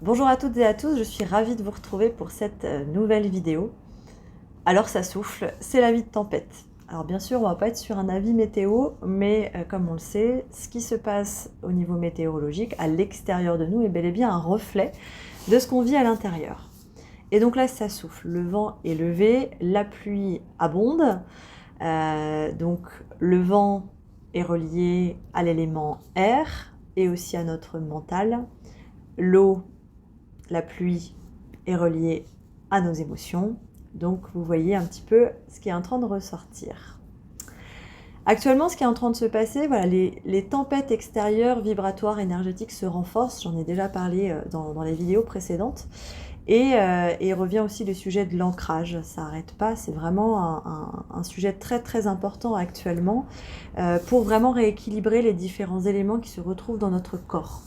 Bonjour à toutes et à tous, je suis ravie de vous retrouver pour cette nouvelle vidéo. Alors ça souffle, c'est l'avis de tempête. Alors bien sûr, on va pas être sur un avis météo, mais comme on le sait, ce qui se passe au niveau météorologique, à l'extérieur de nous, est bel et bien un reflet de ce qu'on vit à l'intérieur. Et donc là, ça souffle, le vent est levé, la pluie abonde, donc le vent est relié à l'élément air et aussi à notre mental. L'eau, la pluie est reliée à nos émotions. Donc vous voyez un petit peu ce qui est en train de ressortir. Actuellement, ce qui est en train de se passer, voilà, les tempêtes extérieures, vibratoires, énergétiques se renforcent. J'en ai déjà parlé dans les vidéos précédentes. Et revient aussi le sujet de l'ancrage. Ça n'arrête pas, c'est vraiment un sujet très très important actuellement pour vraiment rééquilibrer les différents éléments qui se retrouvent dans notre corps.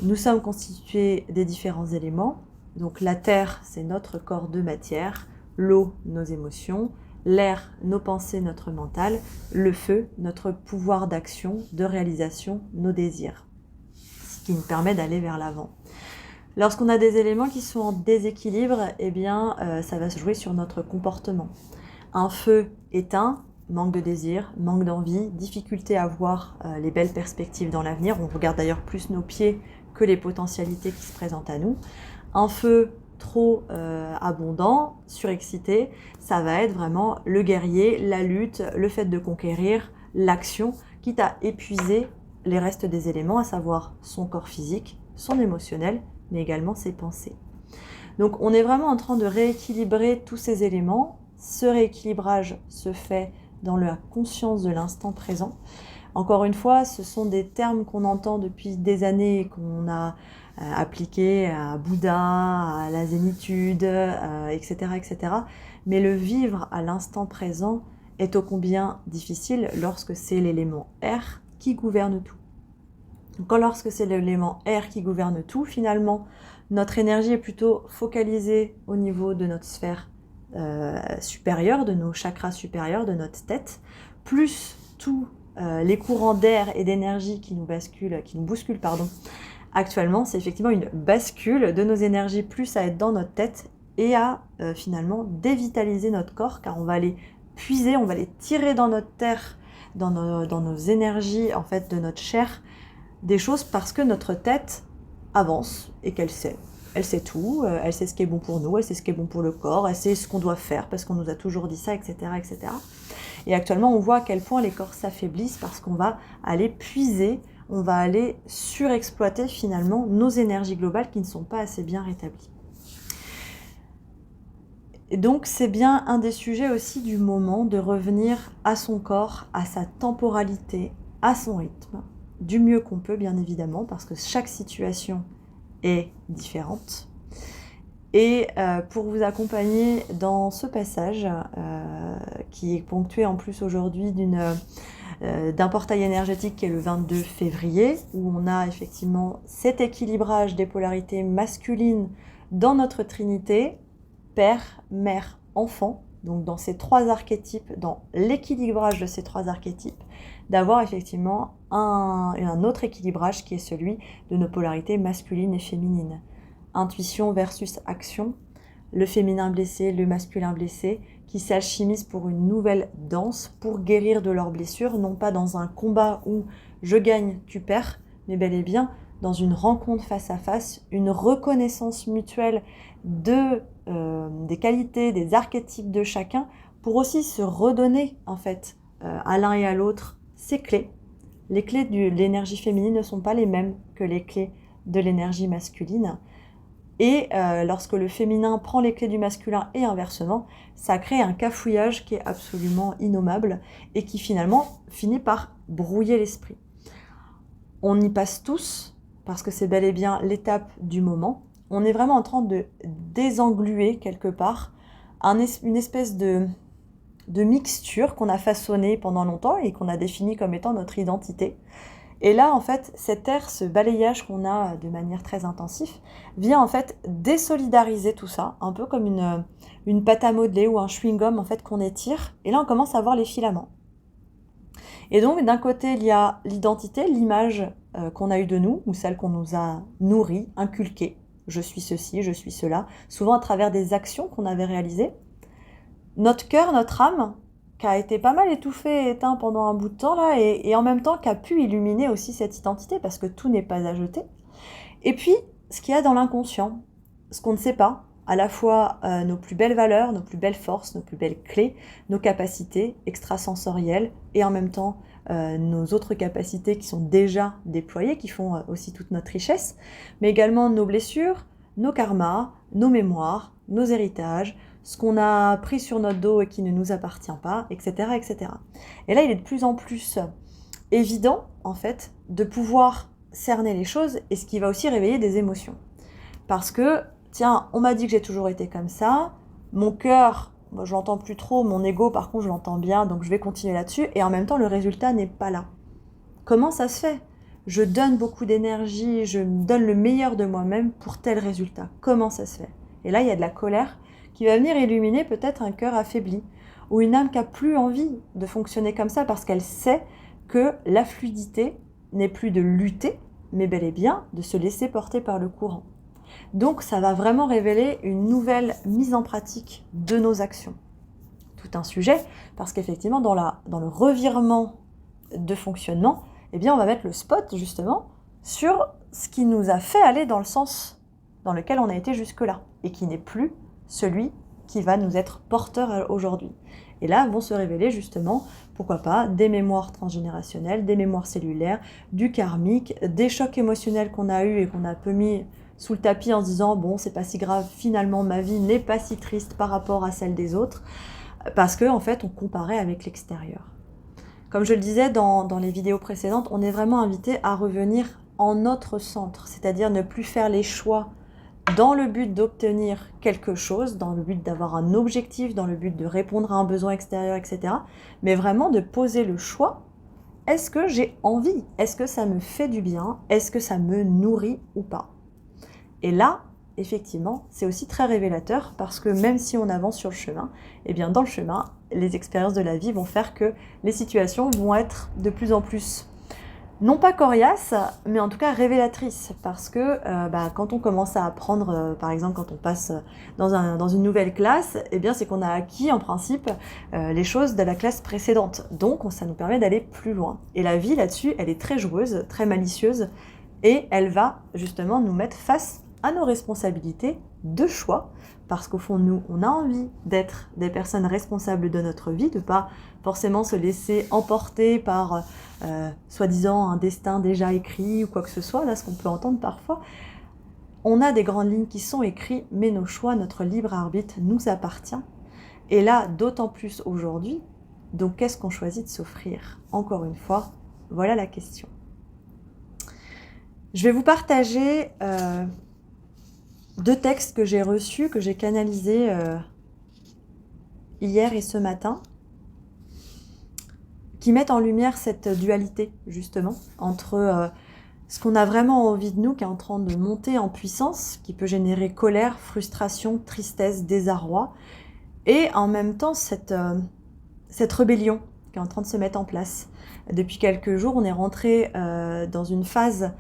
Nous sommes constitués des différents éléments. Donc la terre, c'est notre corps de matière, l'eau, nos émotions, l'air, nos pensées, notre mental, le feu, notre pouvoir d'action, de réalisation, nos désirs, ce qui nous permet d'aller vers l'avant. Lorsqu'on a des éléments qui sont en déséquilibre, eh bien, ça va se jouer sur notre comportement. Un feu éteint, manque de désir, manque d'envie, difficulté à voir les belles perspectives dans l'avenir. On regarde d'ailleurs plus nos pieds que les potentialités qui se présentent à nous. Un feu trop abondant, surexcité, ça va être vraiment le guerrier, la lutte, le fait de conquérir, l'action, quitte à épuiser les restes des éléments, à savoir son corps physique, son émotionnel, mais également ses pensées. Donc on est vraiment en train de rééquilibrer tous ces éléments. Ce rééquilibrage se fait dans la conscience de l'instant présent. Encore une fois, ce sont des termes qu'on entend depuis des années et qu'on a appliqués à Bouddha, à la zénitude, etc., etc. Mais le vivre à l'instant présent est ô combien difficile lorsque c'est l'élément air qui gouverne tout. Donc, lorsque c'est l'élément air qui gouverne tout, finalement, notre énergie est plutôt focalisée au niveau de notre sphère supérieure, de nos chakras supérieurs, de notre tête, plus tous les courants d'air et d'énergie qui nous bousculent, actuellement, c'est effectivement une bascule de nos énergies plus à être dans notre tête et à finalement dévitaliser notre corps, car on va aller puiser, on va aller tirer dans notre terre, dans nos énergies, en fait, de notre chair, des choses parce que notre tête avance et qu'elle sait. Elle sait tout, elle sait ce qui est bon pour nous, elle sait ce qui est bon pour le corps, elle sait ce qu'on doit faire parce qu'on nous a toujours dit ça, etc., etc. Et actuellement, on voit à quel point les corps s'affaiblissent parce qu'on va aller puiser, on va aller surexploiter finalement nos énergies globales qui ne sont pas assez bien rétablies. Et donc, c'est bien un des sujets aussi du moment de revenir à son corps, à sa temporalité, à son rythme, du mieux qu'on peut, bien évidemment, parce que chaque situation est différente. Et pour vous accompagner dans ce passage, qui est ponctué en plus aujourd'hui d'un portail énergétique qui est le 22 février, où on a effectivement cet équilibrage des polarités masculines dans notre trinité, père, mère, enfant, donc dans ces trois archétypes, dans l'équilibrage de ces trois archétypes, d'avoir effectivement un autre équilibrage qui est celui de nos polarités masculines et féminines. Intuition versus action, le féminin blessé, le masculin blessé, qui s'alchimisent pour une nouvelle danse, pour guérir de leurs blessures, non pas dans un combat où je gagne, tu perds, mais bel et bien dans une rencontre face à face, une reconnaissance mutuelle des qualités, des archétypes de chacun, pour aussi se redonner en fait à l'un et à l'autre ces clés. Les clés de l'énergie féminine ne sont pas les mêmes que les clés de l'énergie masculine. Et lorsque le féminin prend les clés du masculin et inversement, ça crée un cafouillage qui est absolument innommable et qui finalement finit par brouiller l'esprit. On y passe tous, parce que c'est bel et bien l'étape du moment. On est vraiment en train de désengluer quelque part une espèce de mixture qu'on a façonnée pendant longtemps et qu'on a définie comme étant notre identité. Et là, en fait, cet air, ce balayage qu'on a de manière très intensive, vient en fait désolidariser tout ça, un peu comme une pâte à modeler ou un chewing-gum en fait qu'on étire. Et là, on commence à voir les filaments. Et donc, d'un côté, il y a l'identité, l'image qu'on a eue de nous, ou celle qu'on nous a nourrie, inculquée, je suis ceci, je suis cela, souvent à travers des actions qu'on avait réalisées. Notre cœur, notre âme, qui a été pas mal étouffé et éteint pendant un bout de temps là, et en même temps qui a pu illuminer aussi cette identité, parce que tout n'est pas à jeter. Et puis, ce qu'il y a dans l'inconscient, ce qu'on ne sait pas, à la fois nos plus belles valeurs, nos plus belles forces, nos plus belles clés, nos capacités extrasensorielles, et en même temps nos autres capacités qui sont déjà déployées, qui font aussi toute notre richesse, mais également nos blessures, nos karmas, nos mémoires, nos héritages, ce qu'on a pris sur notre dos et qui ne nous appartient pas, etc., etc. Et là, il est de plus en plus évident, en fait, de pouvoir cerner les choses, et ce qui va aussi réveiller des émotions. Parce que, tiens, on m'a dit que j'ai toujours été comme ça, mon cœur, moi, je l'entends plus trop, mon ego, par contre, je l'entends bien, donc je vais continuer là-dessus, et en même temps, le résultat n'est pas là. Comment ça se fait ? Je donne beaucoup d'énergie, je donne le meilleur de moi-même pour tel résultat. Comment ça se fait ? Et là, il y a de la colère qui va venir illuminer peut-être un cœur affaibli, ou une âme qui n'a plus envie de fonctionner comme ça, parce qu'elle sait que la fluidité n'est plus de lutter, mais bel et bien de se laisser porter par le courant. Donc ça va vraiment révéler une nouvelle mise en pratique de nos actions. Tout un sujet, parce qu'effectivement dans le revirement de fonctionnement, eh bien on va mettre le spot justement sur ce qui nous a fait aller dans le sens dans lequel on a été jusque-là, et qui n'est plus celui qui va nous être porteur aujourd'hui. Et là vont se révéler justement, pourquoi pas, des mémoires transgénérationnelles, des mémoires cellulaires, du karmique, des chocs émotionnels qu'on a eus et qu'on a peu mis sous le tapis en se disant « bon, c'est pas si grave, finalement ma vie n'est pas si triste par rapport à celle des autres », parce qu'en fait on comparait avec l'extérieur. Comme je le disais dans les vidéos précédentes, on est vraiment invité à revenir en notre centre, c'est-à-dire ne plus faire les choix dans le but d'obtenir quelque chose, dans le but d'avoir un objectif, dans le but de répondre à un besoin extérieur, etc. Mais vraiment de poser le choix, est-ce que j'ai envie ? Est-ce que ça me fait du bien ? Est-ce que ça me nourrit ou pas ? Et là, effectivement, c'est aussi très révélateur, parce que même si on avance sur le chemin, eh bien dans le chemin, les expériences de la vie vont faire que les situations vont être de plus en plus non pas coriace, mais en tout cas révélatrice, parce que quand on commence à apprendre, par exemple quand on passe dans une nouvelle classe, eh bien c'est qu'on a acquis en principe les choses de la classe précédente, donc ça nous permet d'aller plus loin. Et la vie là-dessus, elle est très joueuse, très malicieuse, et elle va justement nous mettre face à nos responsabilités de choix, parce qu'au fond, nous, on a envie d'être des personnes responsables de notre vie, de pas forcément se laisser emporter par soi-disant un destin déjà écrit ou quoi que ce soit, là, ce qu'on peut entendre parfois. On a des grandes lignes qui sont écrites, mais nos choix, notre libre arbitre nous appartient. Et là, d'autant plus aujourd'hui, donc qu'est-ce qu'on choisit de s'offrir ? Encore une fois, voilà la question. Je vais vous partager 2 textes que j'ai reçus, que j'ai canalisés hier et ce matin, qui mettent en lumière cette dualité, justement, entre ce qu'on a vraiment envie de nous, qui est en train de monter en puissance, qui peut générer colère, frustration, tristesse, désarroi, et en même temps cette rébellion qui est en train de se mettre en place. Depuis quelques jours, on est rentré dans une phase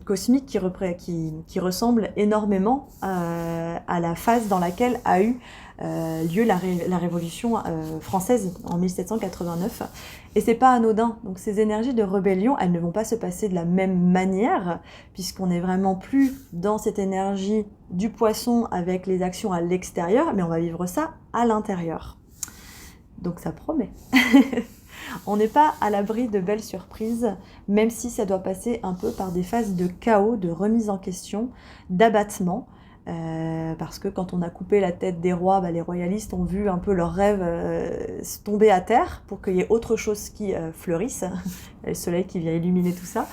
cosmique qui ressemble énormément à la phase dans laquelle a eu lieu la Révolution française en 1789. Et c'est pas anodin. Donc ces énergies de rébellion, elles ne vont pas se passer de la même manière, puisqu'on n'est vraiment plus dans cette énergie du poisson avec les actions à l'extérieur, mais on va vivre ça à l'intérieur. Donc ça promet. On n'est pas à l'abri de belles surprises, même si ça doit passer un peu par des phases de chaos, de remise en question, d'abattement. Parce que quand on a coupé la tête des rois, les royalistes ont vu un peu leurs rêves tomber à terre pour qu'il y ait autre chose qui fleurisse, le soleil qui vient illuminer tout ça.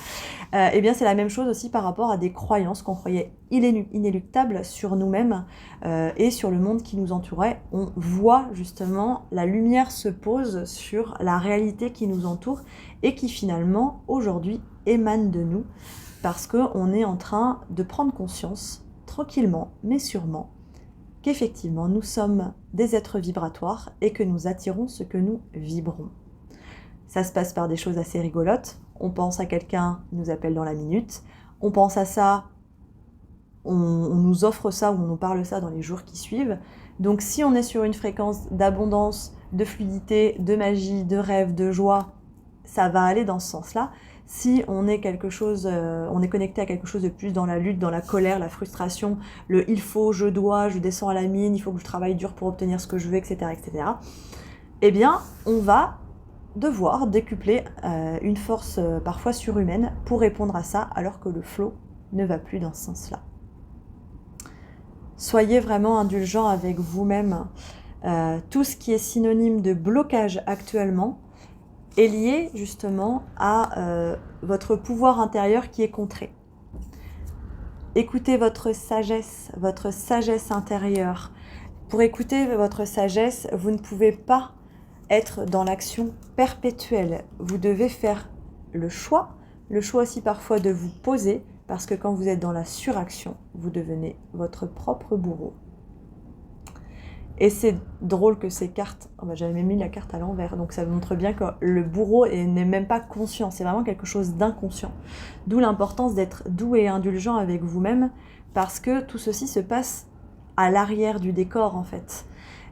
Et bien c'est la même chose aussi par rapport à des croyances qu'on croyait inéluctables sur nous-mêmes et sur le monde qui nous entourait. On voit justement la lumière se pose sur la réalité qui nous entoure et qui finalement aujourd'hui émane de nous, parce qu'on est en train de prendre conscience tranquillement mais sûrement qu'effectivement nous sommes des êtres vibratoires et que nous attirons ce que nous vibrons. Ça se passe par des choses assez rigolotes. On pense à quelqu'un, il nous appelle dans la minute. On pense à ça, on nous offre ça ou on nous parle ça dans les jours qui suivent. Donc si on est sur une fréquence d'abondance, de fluidité, de magie, de rêve, de joie, ça va aller dans ce sens-là. Si on est on est connecté à quelque chose de plus dans la lutte, dans la colère, la frustration, le il faut, je dois, je descends à la mine, il faut que je travaille dur pour obtenir ce que je veux, etc., etc., eh bien, on va devoir décupler une force parfois surhumaine pour répondre à ça, alors que le flow ne va plus dans ce sens-là. Soyez vraiment indulgents avec vous-même. Tout ce qui est synonyme de blocage actuellement est lié justement à votre pouvoir intérieur qui est contré. Écoutez votre sagesse intérieure. Pour écouter votre sagesse, vous ne pouvez pas être dans l'action perpétuelle. Vous devez faire le choix aussi parfois de vous poser, parce que quand vous êtes dans la suraction, vous devenez votre propre bourreau. Et c'est drôle que ces cartes, j'avais même mis la carte à l'envers, donc ça montre bien que le bourreau n'est même pas conscient, c'est vraiment quelque chose d'inconscient. D'où l'importance d'être doux et indulgent avec vous-même, parce que tout ceci se passe à l'arrière du décor en fait.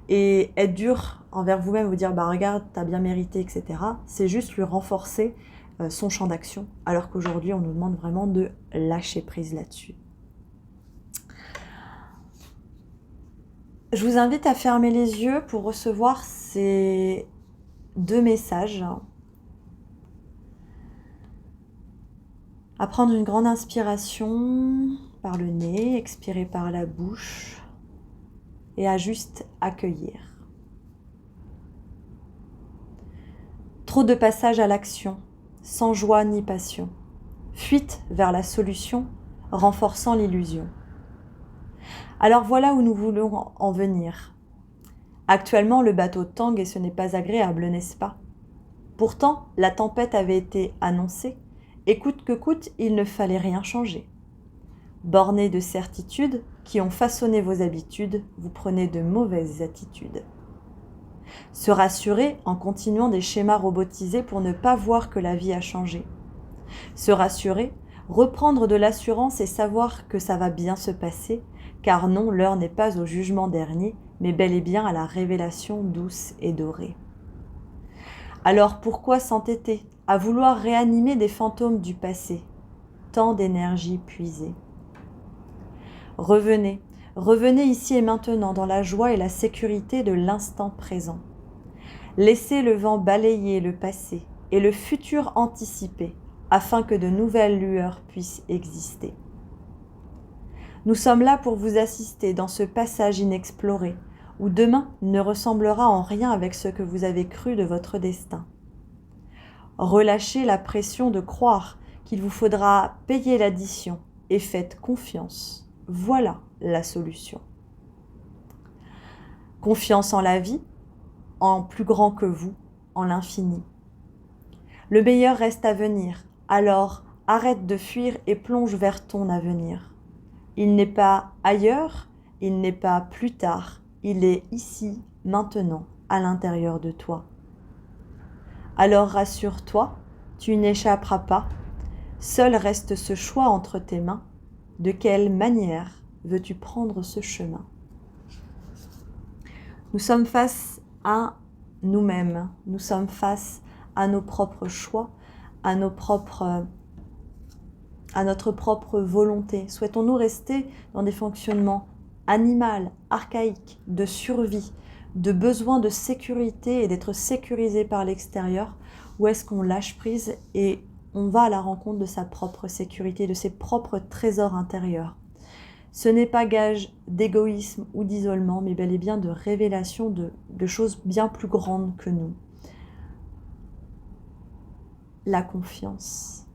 Et être dur envers vous-même, vous dire regarde, t'as bien mérité, etc., c'est juste lui renforcer son champ d'action, alors qu'aujourd'hui on nous demande vraiment de lâcher prise là-dessus. Je vous invite à fermer les yeux pour recevoir ces 2 messages. À prendre une grande inspiration par le nez, expirer par la bouche et à juste accueillir. Trop de passage à l'action, sans joie ni passion. Fuite vers la solution, renforçant l'illusion. Alors voilà où nous voulons en venir. Actuellement, le bateau tangue et ce n'est pas agréable, n'est-ce pas? Pourtant, la tempête avait été annoncée, et coûte que coûte, il ne fallait rien changer. Bornés de certitudes qui ont façonné vos habitudes, vous prenez de mauvaises attitudes. Se rassurer en continuant des schémas robotisés pour ne pas voir que la vie a changé. Se rassurer, reprendre de l'assurance et savoir que ça va bien se passer, car non, l'heure n'est pas au jugement dernier, mais bel et bien à la révélation douce et dorée. Alors pourquoi s'entêter à vouloir réanimer des fantômes du passé? Tant d'énergie puisée. Revenez ici et maintenant dans la joie et la sécurité de l'instant présent. Laissez le vent balayer le passé et le futur anticiper, afin que de nouvelles lueurs puissent exister. Nous sommes là pour vous assister dans ce passage inexploré, où demain ne ressemblera en rien avec ce que vous avez cru de votre destin. Relâchez la pression de croire qu'il vous faudra payer l'addition et faites confiance. Voilà la solution. Confiance en la vie, en plus grand que vous, en l'infini. Le meilleur reste à venir, alors arrête de fuir et plonge vers ton avenir. Il n'est pas ailleurs, il n'est pas plus tard, il est ici, maintenant, à l'intérieur de toi. Alors rassure-toi, tu n'échapperas pas. Seul reste ce choix entre tes mains. De quelle manière veux-tu prendre ce chemin? Nous sommes face à nous-mêmes, nous sommes face à nos propres choix, à notre propre volonté. Souhaitons-nous rester dans des fonctionnements animaux, archaïques, de survie, de besoin de sécurité et d'être sécurisé par l'extérieur, ou est-ce qu'on lâche prise et on va à la rencontre de sa propre sécurité, de ses propres trésors intérieurs? Ce n'est pas gage d'égoïsme ou d'isolement, mais bel et bien de révélation de choses bien plus grandes que nous. La confiance.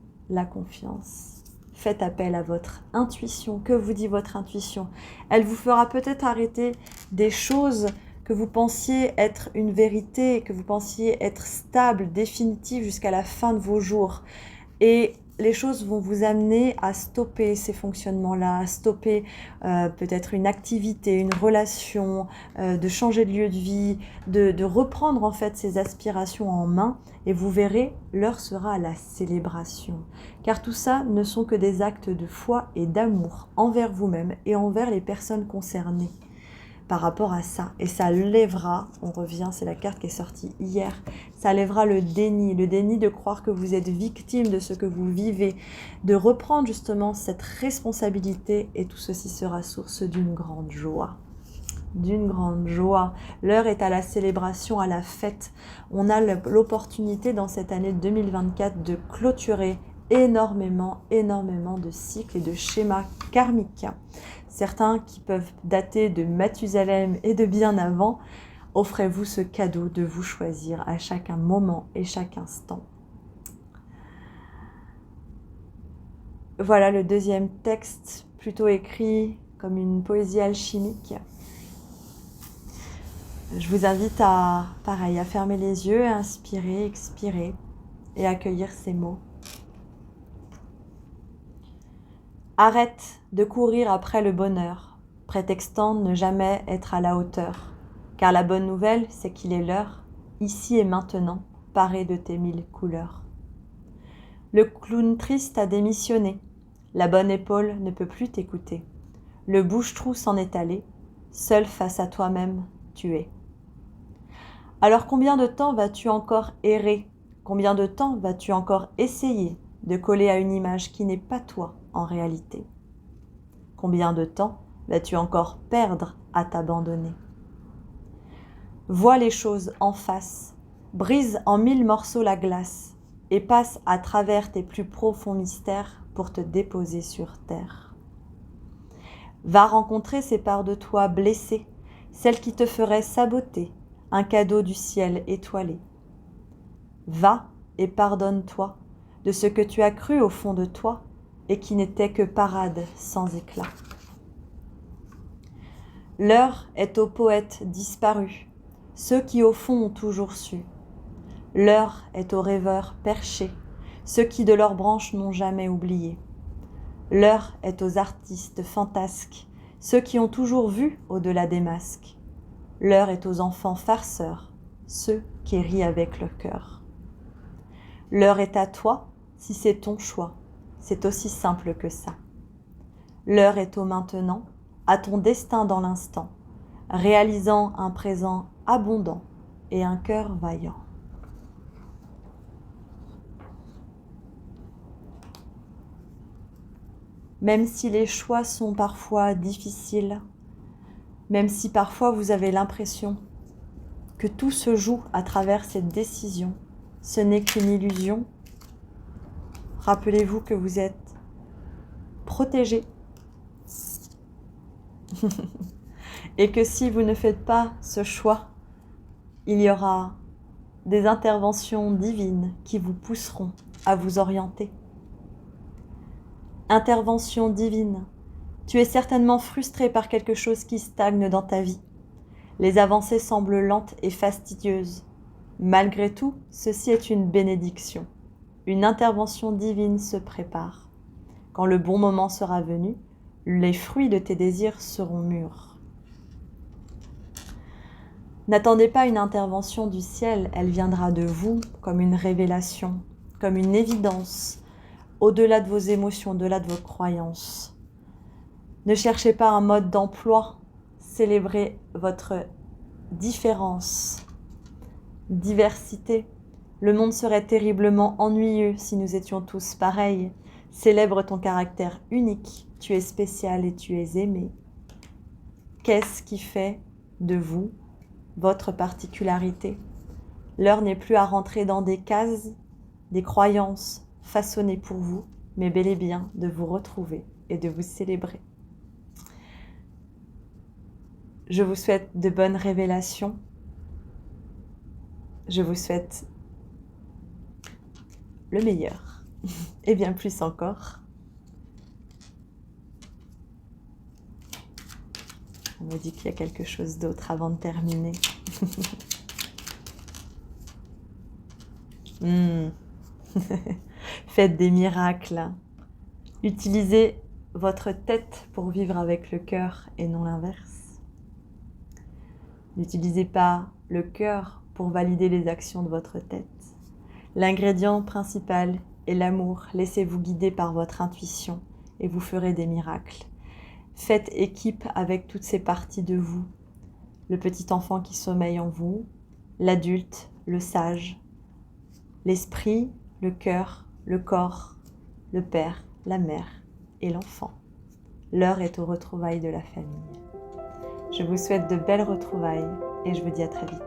Faites appel à votre intuition. Que vous dit votre intuition? Elle vous fera peut-être arrêter des choses que vous pensiez être une vérité, que vous pensiez être stable, définitive jusqu'à la fin de vos jours. Et les choses vont vous amener à stopper ces fonctionnements-là, à stopper peut-être une activité, une relation, de changer de lieu de vie, de reprendre en fait ces aspirations en main. Et vous verrez, l'heure sera à la célébration. Car tout ça ne sont que des actes de foi et d'amour envers vous-même et envers les personnes concernées par rapport à ça. Et ça lèvera, on revient, c'est la carte qui est sortie hier, ça lèvera le déni de croire que vous êtes victime de ce que vous vivez, de reprendre justement cette responsabilité, et tout ceci sera source d'une grande joie. D'une grande joie. L'heure est à la célébration, à la fête. On a l'opportunité dans cette année 2024 de clôturer énormément de cycles et de schémas karmiques. Certains qui peuvent dater de Mathusalem et de bien avant. Offrez-vous ce cadeau de vous choisir à chaque moment et chaque instant. Voilà le deuxième texte, plutôt écrit comme une poésie alchimique. Je vous invite à, pareil, à fermer les yeux, à inspirer, expirer et accueillir ces mots. Arrête de courir après le bonheur, prétextant ne jamais être à la hauteur. Car la bonne nouvelle, c'est qu'il est l'heure, ici et maintenant, paré de tes 1000 couleurs. Le clown triste a démissionné, la bonne épaule ne peut plus t'écouter. Le bouche-trou s'en est allé, seul face à toi-même, tu es. Alors combien de temps vas-tu encore errer? Combien de temps vas-tu encore essayer de coller à une image qui n'est pas toi en réalité? Combien de temps vas-tu encore perdre à t'abandonner? Vois les choses en face, brise en 1000 morceaux la glace et passe à travers tes plus profonds mystères pour te déposer sur terre. Va rencontrer ces parts de toi blessées, celles qui te feraient saboter, un cadeau du ciel étoilé. Va et pardonne-toi de ce que tu as cru au fond de toi et qui n'était que parade sans éclat. L'heure est aux poètes disparus, ceux qui au fond ont toujours su. L'heure est aux rêveurs perchés, ceux qui de leurs branches n'ont jamais oublié. L'heure est aux artistes fantasques, ceux qui ont toujours vu au-delà des masques. L'heure est aux enfants farceurs, ceux qui rient avec le cœur. L'heure est à toi, si c'est ton choix, c'est aussi simple que ça. L'heure est au maintenant, à ton destin dans l'instant, réalisant un présent abondant et un cœur vaillant. Même si les choix sont parfois difficiles, même si parfois vous avez l'impression que tout se joue à travers cette décision, ce n'est qu'une illusion. Rappelez-vous que vous êtes protégé et que si vous ne faites pas ce choix, il y aura des interventions divines qui vous pousseront à vous orienter. Intervention divine. Tu es certainement frustré par quelque chose qui stagne dans ta vie. Les avancées semblent lentes et fastidieuses. Malgré tout, ceci est une bénédiction. Une intervention divine se prépare. Quand le bon moment sera venu, les fruits de tes désirs seront mûrs. N'attendez pas une intervention du ciel, elle viendra de vous comme une révélation, comme une évidence, au-delà de vos émotions, au-delà de vos croyances. Ne cherchez pas un mode d'emploi, célébrez votre différence, diversité. Le monde serait terriblement ennuyeux si nous étions tous pareils. Célèbre ton caractère unique, tu es spécial et tu es aimé. Qu'est-ce qui fait de vous votre particularité? L'heure n'est plus à rentrer dans des cases, des croyances façonnées pour vous, mais bel et bien de vous retrouver et de vous célébrer. Je vous souhaite de bonnes révélations. Je vous souhaite le meilleur et bien plus encore. On me dit qu'il y a quelque chose d'autre avant de terminer. Faites des miracles. Utilisez votre tête pour vivre avec le cœur et non l'inverse. N'utilisez pas le cœur pour valider les actions de votre tête. L'ingrédient principal est l'amour. Laissez-vous guider par votre intuition et vous ferez des miracles. Faites équipe avec toutes ces parties de vous. Le petit enfant qui sommeille en vous, l'adulte, le sage, l'esprit, le cœur, le corps, le père, la mère et l'enfant. L'heure est aux retrouvailles de la famille. Je vous souhaite de belles retrouvailles et je vous dis à très vite.